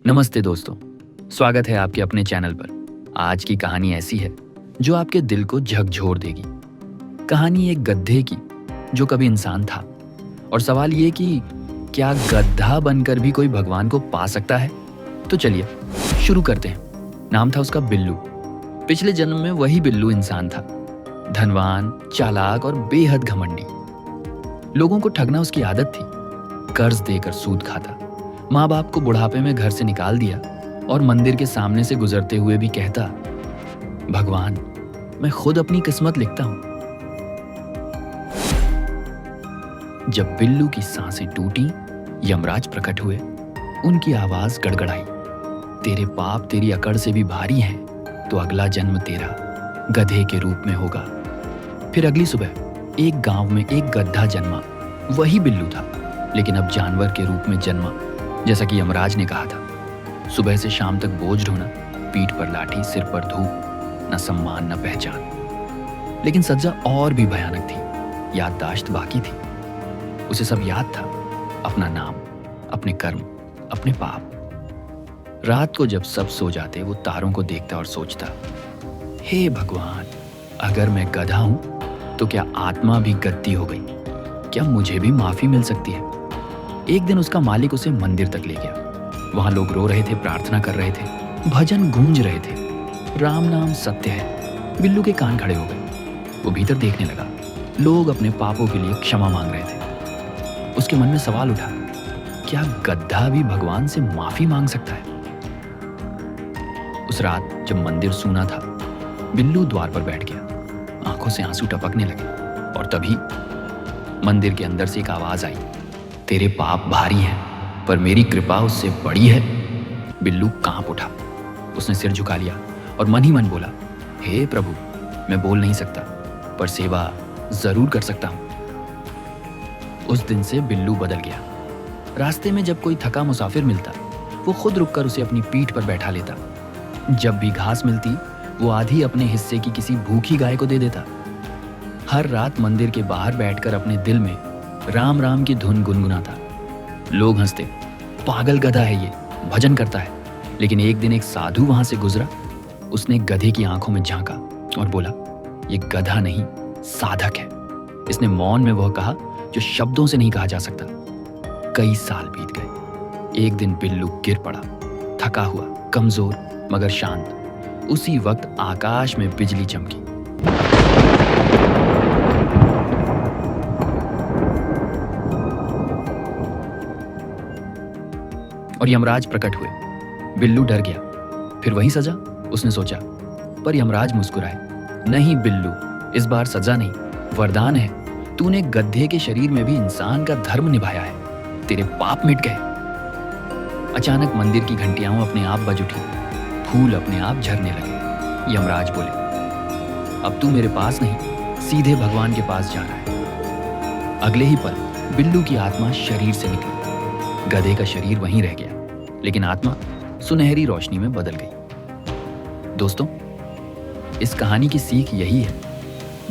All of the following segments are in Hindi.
नमस्ते दोस्तों, स्वागत है आपके अपने चैनल पर। आज की कहानी ऐसी है जो आपके दिल को झकझोर देगी। कहानी एक गधे की जो कभी इंसान था। और सवाल ये कि क्या गधा बनकर भी कोई भगवान को पा सकता है? तो चलिए शुरू करते हैं। नाम था उसका बिल्लू। पिछले जन्म में वही बिल्लू इंसान था, धनवान, चालाक और बेहद घमंडी। लोगों को ठगना उसकी आदत थी। कर्ज देकर सूद खाता, माँ बाप को बुढ़ापे में घर से निकाल दिया और मंदिर के सामने से गुजरते हुए भी कहता, भगवान, मैं खुद अपनी किस्मत लिखता हूं। जब बिल्लू की सांसें टूटी, यमराज प्रकट हुए। उनकी आवाज गड़गड़ाई, तेरे पाप तेरी अकड़ से भी भारी हैं, तो अगला जन्म तेरा गधे के रूप में होगा। फिर अगली सुबह एक गांव में एक गधा जन्मा। वही बिल्लू था, लेकिन अब जानवर के रूप में जन्मा, जैसा कि यमराज ने कहा था। सुबह से शाम तक बोझ ढोना, पीठ पर लाठी, सिर पर धूप, न सम्मान न पहचान। लेकिन सज्जा और भी भयानक थी। याददाश्त बाकी थी। उसे सब याद था, अपना नाम, अपने कर्म, अपने पाप। रात को जब सब सो जाते, वो तारों को देखता और सोचता, हे भगवान, अगर मैं गधा हूं तो क्या आत्मा भी गद्दी हो गई? क्या मुझे भी माफी मिल सकती है? एक दिन उसका मालिक उसे मंदिर तक ले गया। वहां लोग रो रहे थे, प्रार्थना कर रहे थे, भजन गूंज रहे थे, राम नाम सत्य है। बिल्लू के कान खड़े हो गए। वो भीतर देखने लगा। लोग अपने पापों के लिए क्षमा मांग रहे थे। उसके मन में सवाल उठा, क्या गधा भी भगवान से माफी मांग सकता है? उस रात जब मंदिर सूना था, बिल्लू द्वार पर बैठ गया। आंखों से आंसू टपकने लगे और तभी मंदिर के अंदर से एक आवाज आई, तेरे पाप भारी हैं, पर मेरी कृपा उससे बड़ी है। बिल्लू कांप उठा। उसने सिर झुका लिया और मन ही मन बोला, हे प्रभु, मैं बोल नहीं सकता, पर सेवा जरूर कर सकता हूं। उस दिन से बिल्लू बदल गया। रास्ते में जब कोई थका मुसाफिर मिलता, वो खुद रुककर उसे अपनी पीठ पर बैठा लेता। जब भी घास मिलती, वो आधी अपने हिस्से की किसी भूखी गाय को दे देता। हर रात मंदिर के बाहर बैठकर अपने दिल में राम राम की धुन गुनगुनाता। लोग हंसते, पागल गधा है ये, भजन करता है। लेकिन एक दिन एक साधु वहां से गुजरा। उसने गधे की आंखों में झांका और बोला, ये गधा नहीं, साधक है। इसने मौन में वह कहा जो शब्दों से नहीं कहा जा सकता। कई साल बीत गए। एक दिन बिल्लू गिर पड़ा, थका हुआ, कमजोर मगर शांत। उसी वक्त आकाश में बिजली चमकी। और यमराज प्रकट हुए। बिल्लू डर गया। फिर वही सजा, उसने सोचा। पर यमराज मुस्कुराए, नहीं बिल्लू, इस बार सजा नहीं, वरदान है। तूने गधे के शरीर में भी इंसान का धर्म निभाया है, तेरे पाप मिट गए। अचानक मंदिर की घंटियां अपने आप बज उठी, फूल अपने आप झरने लगे। यमराज बोले, अब तू मेरे पास नहीं, सीधे भगवान के पास जा रहा है। अगले ही पल बिल्लू की आत्मा शरीर से निकली। गधे का शरीर वहीं रह गया, लेकिन आत्मा सुनहरी रोशनी में बदल गई। दोस्तों, इस कहानी की सीख यही है,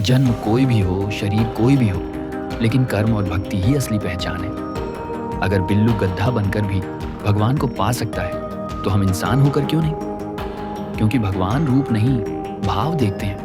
जन्म कोई भी हो, शरीर कोई भी हो, लेकिन कर्म और भक्ति ही असली पहचान है। अगर बिल्लू गधा बनकर भी भगवान को पा सकता है, तो हम इंसान होकर क्यों नहीं? क्योंकि भगवान रूप नहीं, भाव देखते हैं।